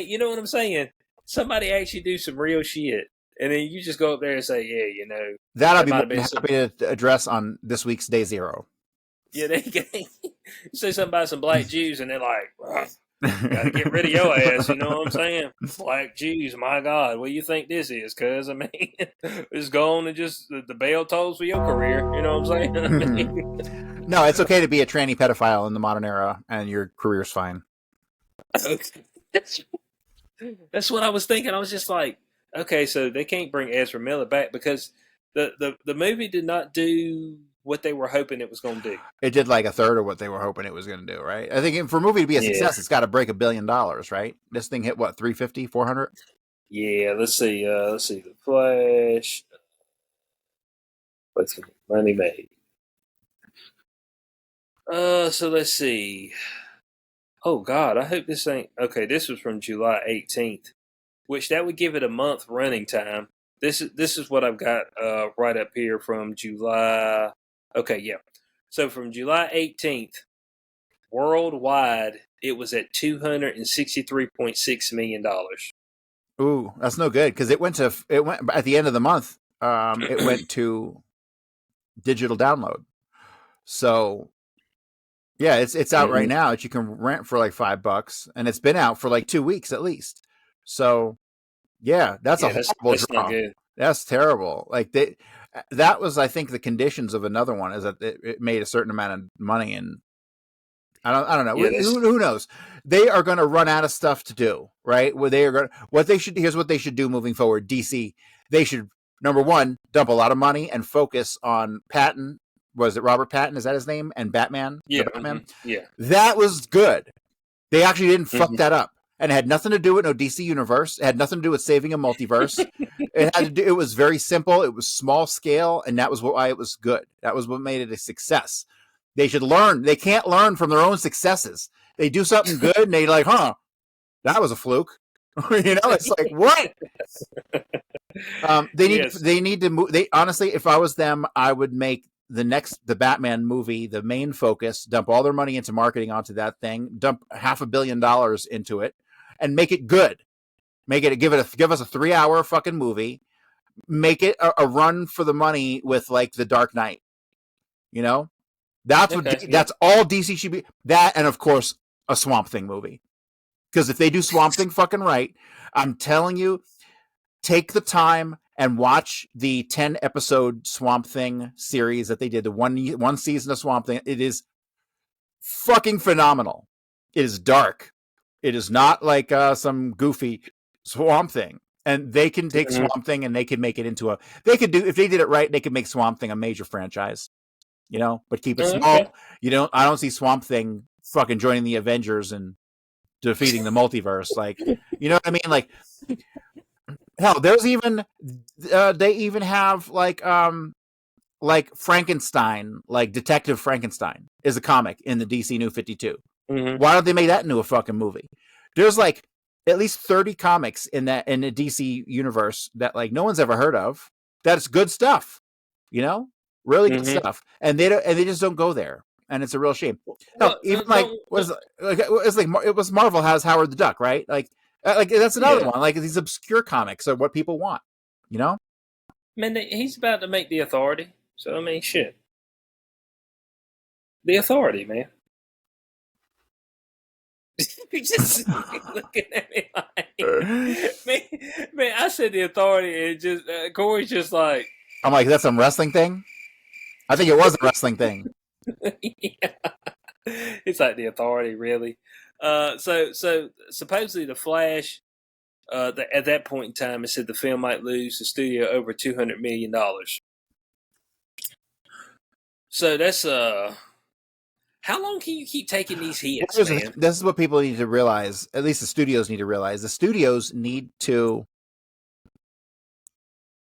You know what I'm saying? Somebody actually do some real shit, and then you just go up there and say, yeah, that I'll be happy to address on this week's Day Zero. Yeah, they say something about some black Jews, and they're like, gotta get rid of your ass, you know what I'm saying? Black Jews, my God, what do you think this is? Cuz, it's gone and just the bell tolls for your career, you know what I'm saying? No, it's okay to be a tranny pedophile in the modern era, and your career's fine. That's what I was thinking. I was just like, okay, so they can't bring Ezra Miller back because the movie did not do what they were hoping it was going to do. It did like a third of what they were hoping it was going to do, right? I think for a movie to be a success, it's got to break $1 billion, right? This thing hit what, 350, 400? Yeah, let's see. Let's see. The Flash. What's the money made? So let's see. Oh God, I hope this ain't okay. This was from July 18th, which that would give it a month running time. This is what I've got right up here from July. Okay, yeah. So from July 18th, worldwide, it was at $263.6 million. Ooh, that's no good because it went at the end of the month. It went to digital download. So yeah, it's out right Mm-hmm. now that you can rent for like $5, and it's been out for like 2 weeks at least. So yeah, that's a Yeah, that's horrible that's not draw. good. That's terrible. Like that was, I think, the conditions of another one is that it made a certain amount of money, and I don't know. Yeah, that's Who knows? They are going to run out of stuff to do, right? Where they are going. What they should Here's what they should do moving forward. DC, they should, number one, dump a lot of money and focus on Patton. Was it Robert Patton? Is that his name? And Batman, the yeah, Batman. yeah, That was good. They actually didn't fuck hmm that up, and it had nothing to do with no DC universe. It had nothing to do with saving a multiverse. It was very simple. It was small scale, and that was why it was good. That was what made it a success. They should learn. They can't learn from their own successes. They do something good, and they like, huh, that was a fluke. It's like what? yes, They need to move. They honestly, if I was them, I would make the Batman movie the main focus. Dump all their money into marketing onto that thing. Dump $500 million into it, and make it good. Give us a 3-hour fucking movie. Make it a run for the money with like the Dark Knight. You know, okay, yeah, that's all DC should be. That, and of course a Swamp Thing movie. Because if they do Swamp Thing fucking right, I'm telling you, take the time and watch the 10-episode Swamp Thing series that they did, the one season of Swamp Thing. It is fucking phenomenal. It is dark. It is not like some goofy Swamp Thing. And they can take hmm Swamp Thing and they can make it into if they did it right, they could make Swamp Thing a major franchise. But keep it okay. small. I don't see Swamp Thing fucking joining the Avengers and defeating the multiverse. Like, you know what I mean? Like, hell, there's even they even have like Frankenstein, like Detective Frankenstein is a comic in the DC New 52. hmm Why don't they make that into a fucking movie? There's like at least 30 comics in the DC universe that like no one's ever heard of. That's good stuff, you know, really good hmm stuff, and they just don't go there, and it's a real shame. Hell, Well, even like don't. it was Marvel has Howard the Duck, right? Like that's another Yeah, one. Like these obscure comics are what people want, you know. man, he's about to make the Authority. So I mean, shit, the Authority, man. You just looking at me like, man. I said the Authority, and just Corey's just like, I'm like, that's some wrestling thing. I think it was a wrestling thing. yeah. It's like the Authority, really. So supposedly the Flash. At that point in time, it said the film might lose the studio over $200 million. So that's how long can you keep taking these hits, man? This is what people need to realize. At least the studios need to realize. The studios need to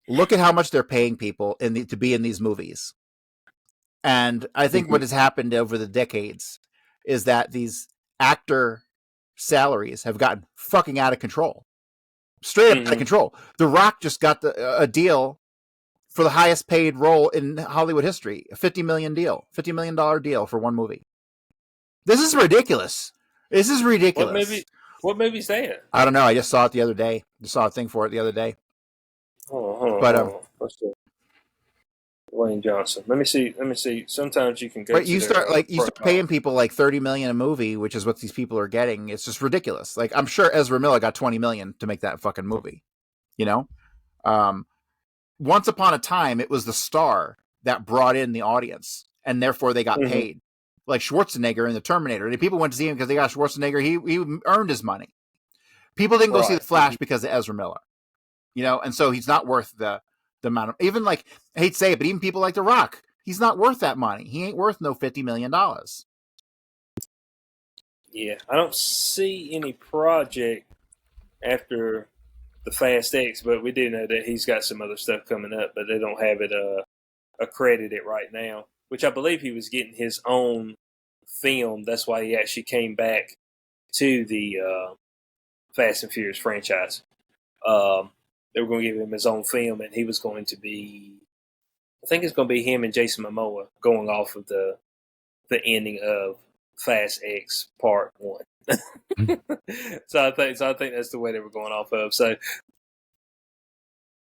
look at how much they're paying people to be in these movies. And I think Mm-hmm. what has happened over the decades is that these actor salaries have gotten fucking out of control. Straight up out of Mm-hmm. control. The Rock just got a deal for the highest paid role in Hollywood history, a $50 million deal for one movie. This is ridiculous. This is What ridiculous. movie? What movie's that? I don't know. I just saw it the other day. Just saw a thing for it the other day. But Hold on. Let's see. Wayne Johnson. Let me see. Let me see. Sometimes you can go right, to their you start profile. paying people like 30 million a movie, which is what these people are getting. It's just ridiculous. Like I'm sure Ezra Miller got 20 million to make that fucking movie. You know, um, once upon a time, it was the star that brought in the audience, and therefore they got Mm-hmm. paid. Like Schwarzenegger in the Terminator. And people went to see him because they got Schwarzenegger. He earned his money. People didn't go see Right. the Flash because of Ezra Miller. And so he's not worth the amount of, even like, I hate to say it, but even people like The Rock, he's not worth that money. He ain't worth no $50 million. Yeah. I don't see any project after. the Fast X, but we do know that he's got some other stuff coming up, but they don't have it accredited right now. Which I believe he was getting his own film. That's why he actually came back to the Fast and Furious franchise. They were going to give him his own film, and he was going to be. I think it's going to be him and Jason Momoa going off of the ending of Fast X Part 1. So I think that's the way they were going off of. So,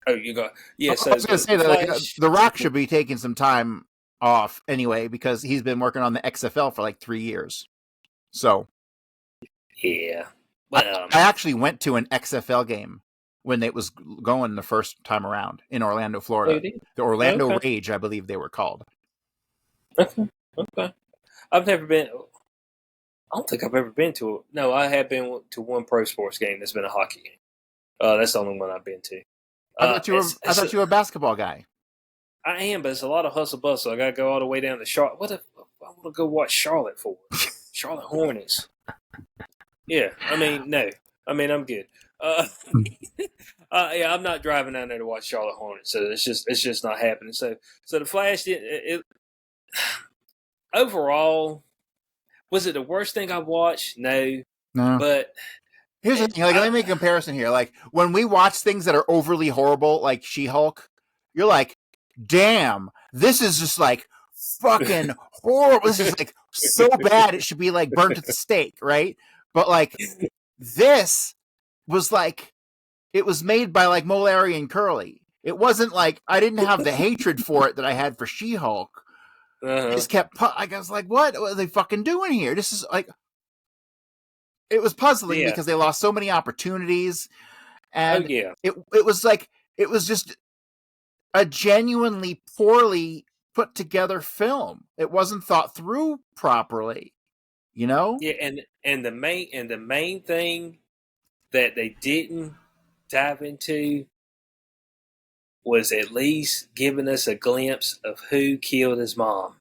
you go. Yeah, so I was going to say that The Rock should be taking some time off anyway because he's been working on the XFL for like 3 years. So, yeah, but I actually went to an XFL game when it was going the first time around in Orlando, Florida. The Orlando Rage, I believe they were called. Okay. I've never been. I don't think I've ever been to it. No, I have been to one pro sports game that's been a hockey game. That's the only one I've been to. I thought you were a basketball guy. I am, but it's a lot of hustle bustle. I got to go all the way down to Charlotte. What if I want to go watch Charlotte for? Charlotte Hornets. Yeah, no. I'm good. Yeah, I'm not driving down there to watch Charlotte Hornets, so it's just not happening. So the Flash did overall. Was it the worst thing I've watched? No. But here's the thing. Like, let me make a comparison here. Like, when we watch things that are overly horrible, like She-Hulk, you're like, damn, this is just like fucking horrible. This is like so bad it should be like burnt at the stake, right? But like, this was like, it was made by like Molari and Curly. It wasn't like, I didn't have the hatred for it that I had for She-Hulk. I just kept. I was like, "What are they fucking doing here?" This is like, it was puzzling because they lost so many opportunities, and it was like it was just a genuinely poorly put together film. It wasn't thought through properly, you know. Yeah, and the main thing that they didn't dive into was at least giving us a glimpse of who killed his mom.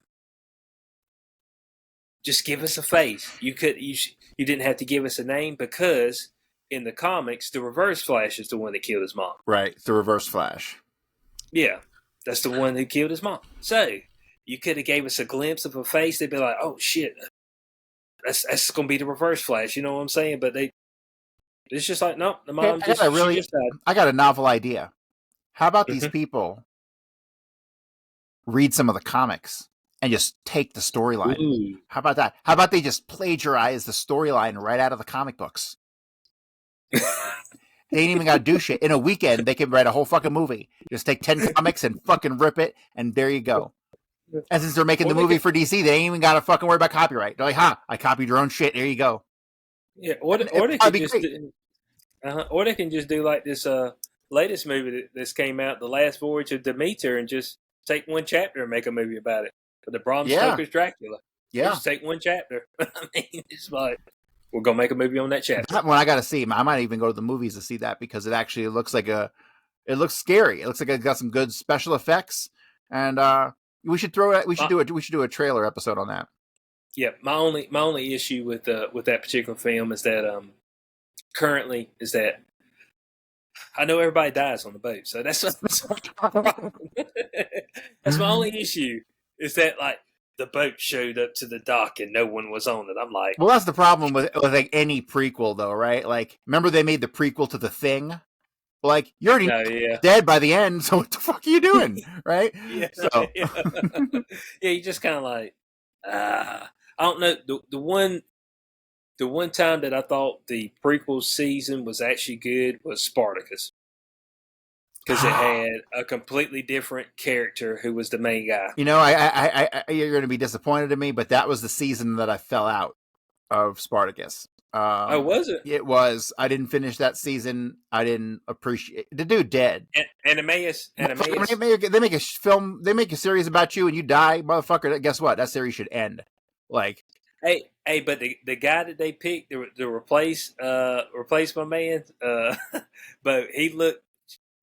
Just give us a face. You didn't have to give us a name because in the comics, the Reverse Flash is the one that killed his mom. Right, the Reverse Flash. Yeah, that's the one who killed his mom. So you could have gave us a glimpse of a face. They'd be like, "Oh shit, that's gonna be the Reverse Flash." You know what I'm saying? But it's just like, nope, the mom just died. I got a novel idea. How about these people read some of the comics and just take the storyline? How about that? How about they just plagiarize the storyline right out of the comic books? They ain't even got to do shit. In a weekend, they can write a whole fucking movie. Just take 10 comics and fucking rip it, and there you go. And since they're making the movie for DC, they ain't even got to fucking worry about copyright. They're like, I copied your own shit. There you go. Yeah, or they can just do like this latest movie that's came out, The Last Voyage of Demeter, and just take one chapter and make a movie about it. For the Bram Stoker's Dracula. Yeah. Just take one chapter. I mean, it's like, we're going to make a movie on that chapter. That one I got to see. I might even go to the movies to see that because it actually looks like it looks scary. It looks like it's got some good special effects. And we should do a trailer episode on that. Yeah. My only issue with that particular film is that, currently is that I know everybody dies on the boat, so that's that's my only issue. Is that like the boat showed up to the dock and no one was on it? I'm like, well, that's the problem with like any prequel, though, right? Like, remember they made the prequel to The Thing? Like, you're already dead by the end, so what the fuck are you doing, right? Yeah, you just kind of like, I don't know. The one time that I thought the prequel season was actually good was Spartacus. Because it had a completely different character who was the main guy. You know, you're going to be disappointed in me, but that was the season that I fell out of Spartacus. Oh, was it? It was. I didn't finish that season. I didn't appreciate the dude dead. Animaeus. They make a film. They make a series about you, and you die, motherfucker. Guess what? That series should end. Like, hey, but the guy that they picked to replace my man, but he looked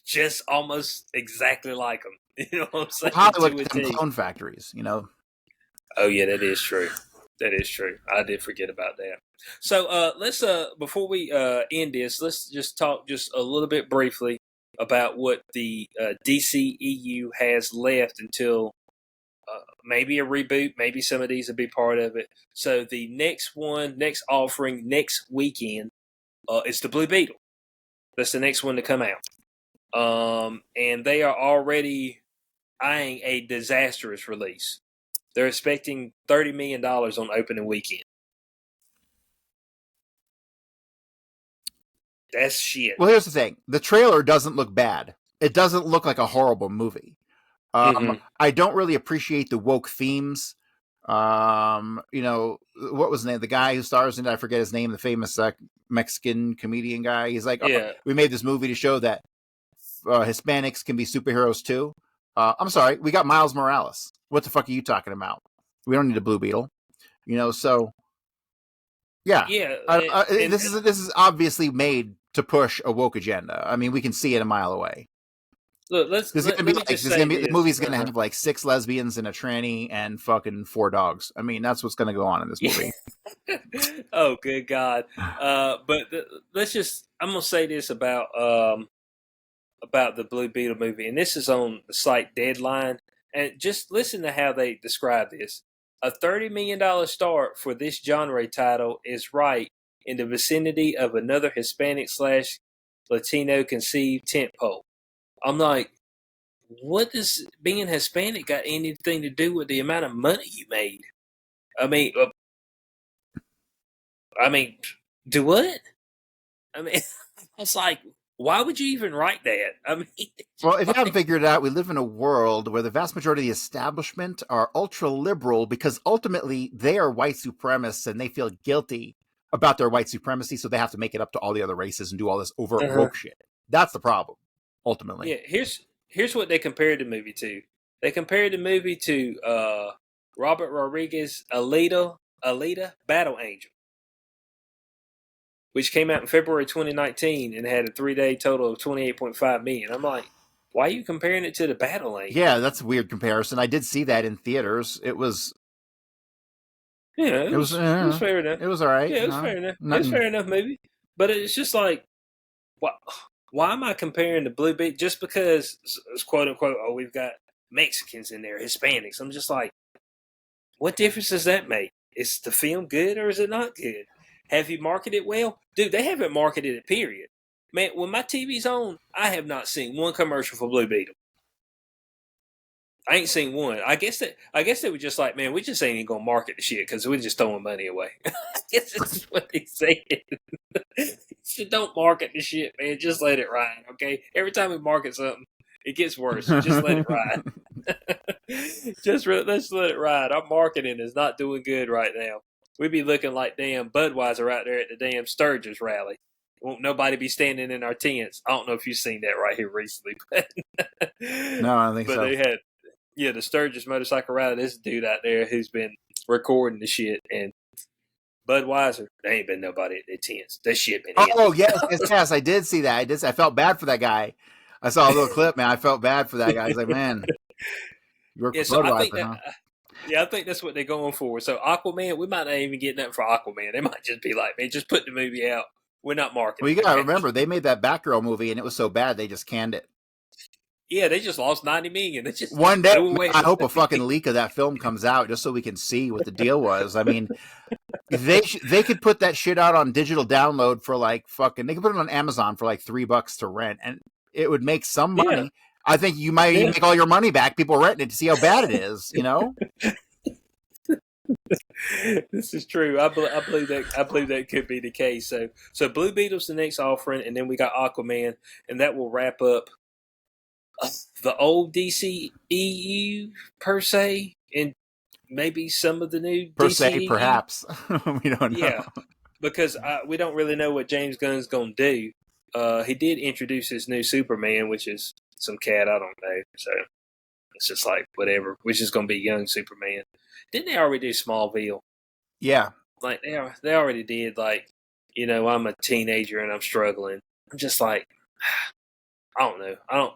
just almost exactly like him. You know what I'm saying? Hollywood clone factories, you know. Oh yeah, that is true. That is true. I did forget about that. So let's before we end this, let's just talk just a little bit briefly about what the DCEU has left until maybe a reboot. Maybe some of these will be part of it. So the next offering next weekend is the Blue Beetle. That's the next one to come out. And they are already eyeing a disastrous release. They're expecting $30 million on opening weekend. That's shit. Well, here's the thing. The trailer doesn't look bad. It doesn't look like a horrible movie. I don't really appreciate the woke themes. You know, what was the name? The guy who stars in it, I forget his name, the famous Mexican comedian guy. He's like, Yeah. we made this movie to show that Hispanics can be superheroes too. I'm sorry, we got Miles Morales. What the fuck are you talking about? We don't need a Blue Beetle. You know, so yeah. This is obviously made to push a woke agenda. I mean, we can see it a mile away. Look, the movie's gonna have like 6 lesbians and a tranny and fucking 4 dogs. I mean, that's what's gonna go on in this movie. Oh, good God! But I'm gonna say this about the Blue Beetle movie, and this is on the site Deadline, and just listen to how they describe this. A $30 million start for this genre title is right in the vicinity of another Hispanic/Latino conceived tentpole. I'm like, what does being Hispanic got anything to do with the amount of money you made? I mean, do what? I mean, it's like, why would you even write that? I mean, well, if you haven't figured it out, we live in a world where the vast majority of the establishment are ultra liberal because ultimately they are white supremacists and they feel guilty about their white supremacy, so they have to make it up to all the other races and do all this overt woke shit. That's the problem, ultimately. Yeah, here's what they compared the movie to. They compared the movie to Robert Rodriguez' Alita Battle Angel, which came out in February 2019 and had a 3-day total of 28.5 million. I'm like, why are you comparing it to the Battle Angel? Yeah, that's a weird comparison. I did see that in theaters. It was fair enough. It was all right. Yeah, it was fair enough. It was fair enough movie. But it's just like, why am I comparing the Blue Beetle just because it's quote unquote, oh, we've got Mexicans in there, Hispanics? I'm just like, what difference does that make? Is the film good or is it not good? Have you marketed it well? Dude, they haven't marketed it, period. Man, when my TV's on, I have not seen one commercial for Blue Beetle. I ain't seen one. I guess they were just like, man, we just ain't even gonna market the shit because we're just throwing money away. I guess that's what they say. So don't market the shit, man. Just let it ride, okay? Every time we market something, it gets worse. Just let it ride. Let's let it ride. Our marketing is not doing good right now. We be looking like damn Budweiser out there at the damn Sturgis rally. Won't nobody be standing in our tents. I don't know if you've seen that right here recently. But no, I don't think so. But they had, the Sturgis motorcycle rally. This dude out there who's been recording the shit, and Budweiser, there ain't been nobody at their tents. That shit been yes, I did see that. I felt bad for that guy. I saw a little clip, man. I felt bad for that guy. He's like, man, you work for Budweiser, huh? I think that's what they're going for. So Aquaman, we might not even get nothing for Aquaman. They might just be like, man, just put the movie out. We're not marketing. Well, you gotta remember, they made that Batgirl movie, and it was so bad they just canned it. Yeah, they just lost $90 million. One day, I hope a fucking leak of that film comes out just so we can see what the deal was. I mean, they could put that shit out on digital download for like fucking. They could put it on Amazon for like $3 to rent, and it would make some money. Yeah. I think you might even make all your money back. People renting it to see how bad it is. You know. This is true. I believe that could be the case. So Blue Beetle's the next offering, and then we got Aquaman, and that will wrap up the old DCEU per se, and maybe some of the new per DCEU. Se, perhaps. We don't know. Yeah, because we don't really know what James Gunn's going to do. He did introduce his new Superman, which is some cat I don't know. So it's just like whatever, which is going to be young Superman. Didn't they already do Smallville? Yeah. Like they already did. Like, I'm a teenager and I'm struggling. I'm just like, I don't know. I don't.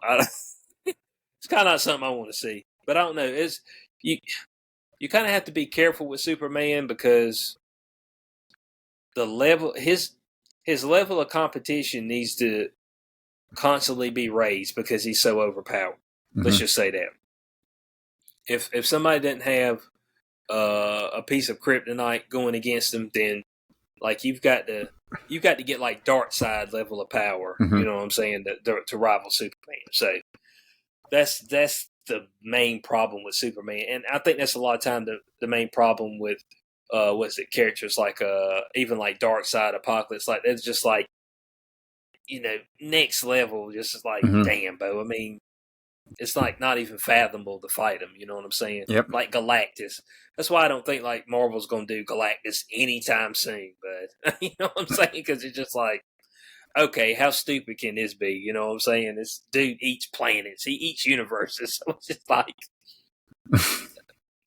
It's kind of not something I want to see. But I don't know. you kind of have to be careful with Superman because the level his level of competition needs to constantly be raised because he's so overpowered. Mm-hmm. Let's just say that. If somebody didn't have a piece of kryptonite going against them, then like you've got to get like dark side level of power. Mm-hmm. You know what I'm saying to rival Superman. So that's the main problem with Superman, and I think that's a lot of time the main problem with characters like even like Dark Side, Apocalypse, like it's just like next level, just like Mm-hmm. damn, Bo. I mean, it's like not even fathomable to fight him. You know what I'm saying? Yep. Like Galactus. That's why I don't think like Marvel's gonna do Galactus anytime soon. But you know what I'm saying? Because it's just like, okay, how stupid can this be? You know what I'm saying? This dude eats planets. He eats universes. So it's just like,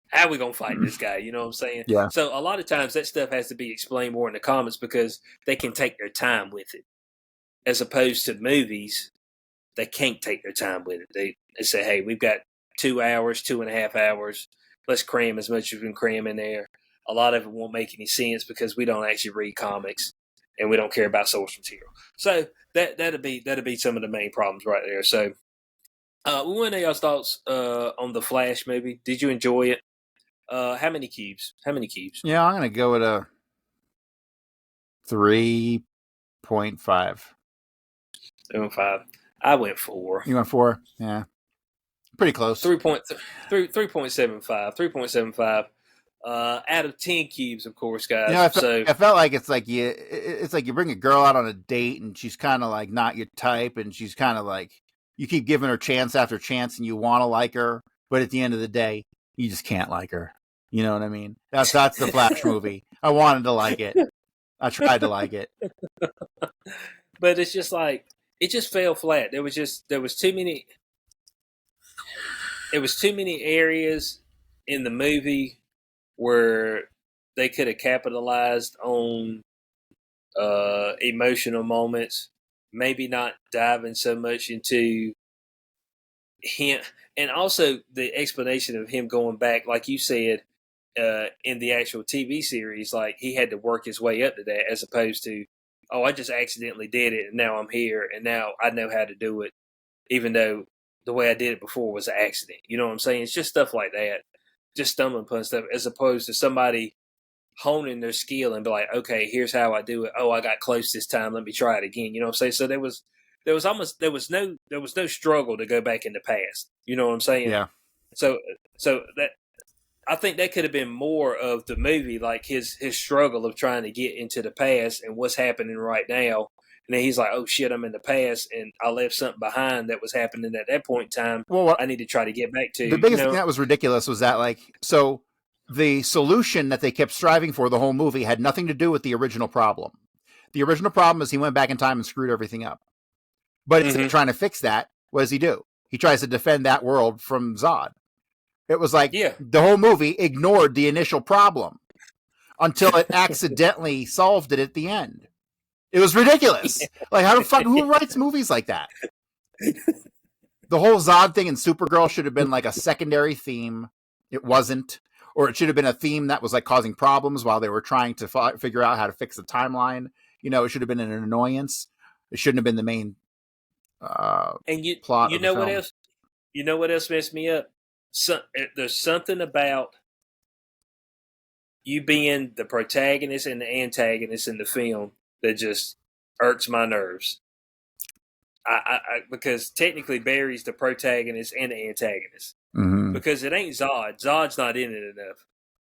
how are we going to fight this guy? You know what I'm saying? Yeah. So a lot of times that stuff has to be explained more in the comics because they can take their time with it. As opposed to movies, they can't take their time with it. They say, hey, we've got 2 hours, 2.5 hours. Let's cram as much as we can cram in there. A lot of it won't make any sense because we don't actually read comics. And we don't care about source material. So that'd be some of the main problems right there. So we want to know y'all's thoughts on the Flash movie. Did you enjoy it? How many cubes? Yeah, I'm gonna go with a 3.5. 3.5. I went 4. You went 4? Yeah, pretty close. 3.75. 3.75. Out of 10 cubes, of course, guys. I felt like it's like you bring a girl out on a date and she's kind of like not your type, and she's kind of like you keep giving her chance after chance, and you want to like her, but at the end of the day, you just can't like her. You know what I mean? That's the Flash movie. I wanted to like it. I tried to like it, but it's just like it just fell flat. There was too many. It was too many areas in the movie where they could have capitalized on emotional moments, maybe not diving so much into him, and also the explanation of him going back, like you said, in the actual TV series, like he had to work his way up to that, as opposed to, oh, I just accidentally did it, and now I'm here, and now I know how to do it, even though the way I did it before was an accident. You know what I'm saying? It's just stuff like that, just stumbling upon stuff, as opposed to somebody honing their skill and be like, okay, here's how I do it. Oh, I got close this time. Let me try it again. You know what I'm saying? So there was no struggle to go back in the past. You know what I'm saying? Yeah. So that I think that could have been more of the movie, like his struggle of trying to get into the past and what's happening right now. And then he's like, oh shit, I'm in the past and I left something behind that was happening at that point in time. Well, I need to try to get back to. The biggest thing that was ridiculous was that, like, so the solution that they kept striving for the whole movie had nothing to do with the original problem. The original problem is he went back in time and screwed everything up. But instead of trying to fix that, what does he do? He tries to defend that world from Zod. It was like the whole movie ignored the initial problem until it accidentally solved it at the end. It was ridiculous. Like, how the fuck, who writes movies like that? The whole Zod thing and Supergirl should have been like a secondary theme. It wasn't. Or it should have been a theme that was like causing problems while they were trying to figure out how to fix the timeline. You know, it should have been an annoyance. It shouldn't have been the main plot. You know what else? You know what else messed me up? There's something about you being the protagonist and the antagonist in the film that just irks my nerves. Because technically Barry's the protagonist and the antagonist. Mm-hmm. Because it ain't Zod. Zod's not in it enough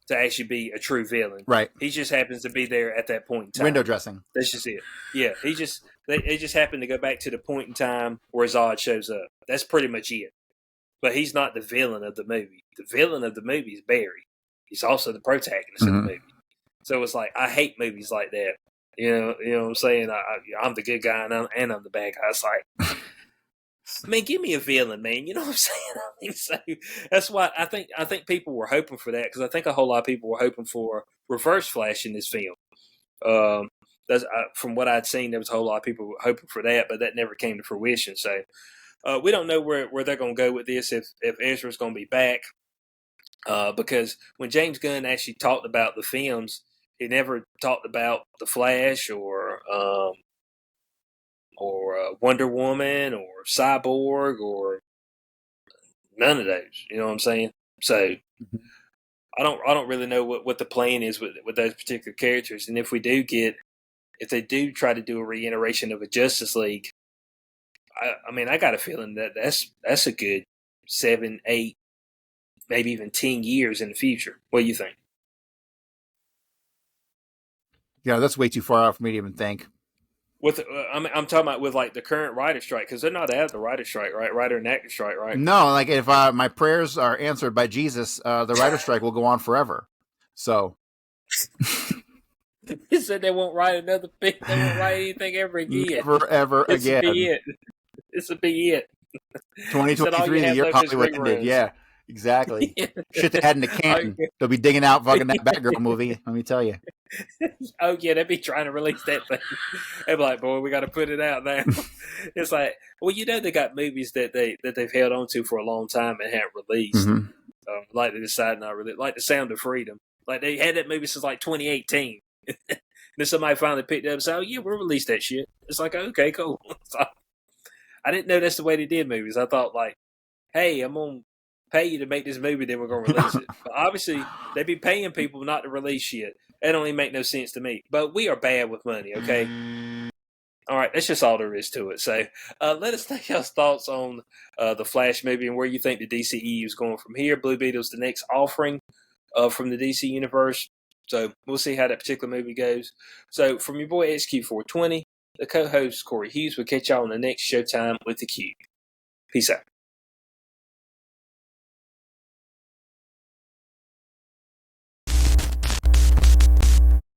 to actually be a true villain. Right. He just happens to be there at that point in time. Window dressing. That's just it. Yeah. They just happen to go back to the point in time where Zod shows up. That's pretty much it. But he's not the villain of the movie. The villain of the movie is Barry. He's also the protagonist of the movie. So it's like, I hate movies like that. You know what I'm saying? I'm the good guy and I'm the bad guy. It's like, man, give me a villain, man. You know what I'm saying? I mean, so that's why I think people were hoping for that, because I think a whole lot of people were hoping for Reverse Flash in this film. From what I'd seen, there was a whole lot of people hoping for that, but that never came to fruition. So we don't know where they're going to go with this. If Ezra's going to be back, Because when James Gunn actually talked about the films, he never talked about the Flash or Wonder Woman or Cyborg or none of those. You know what I'm saying? So I don't really know what the plan is with those particular characters. And if they do try to do a reiteration of a Justice League, I mean, I got a feeling that that's a good 7, 8, maybe even 10 years in the future. What do you think? Yeah, that's way too far out for me to even think. I'm talking about with like the current writer strike, because they're not out of the writer strike, right? Writer and actor strike, right? No, like if my prayers are answered by Jesus, the writer strike will go on forever. So He said they won't write another thing. They won't write anything ever again. never ever This will again. be it. This will be it. 2023, the year Hollywood ended. Yeah, exactly. Yeah. Shit they had in the can. They'll be digging out fucking that Batgirl movie. Let me tell you. Oh yeah, they'd be trying to release that thing. They'd be like, "Boy, we got to put it out now." It's like, well, they got movies that they've held on to for a long time and haven't released. Mm-hmm. Like they decided not really, like The Sound of Freedom. Like they had that movie since like 2018. Then somebody finally picked it up and said, "Oh yeah, we'll release that shit." It's like, okay, cool. So, I didn't know that's the way they did movies. I thought like, hey, I'm gonna pay you to make this movie, then we're gonna release it. But obviously, they be paying people not to release shit. That don't even make no sense to me. But we are bad with money, okay? All right, that's just all there is to it. So let us know y'all's thoughts on the Flash movie and where you think the DCEU is going from here. Blue Beetle's the next offering from the DC universe. So we'll see how that particular movie goes. So from your boy XQ420, the co-host Corey Hughes, we'll catch y'all on the next Showtime with the Cube. Peace out.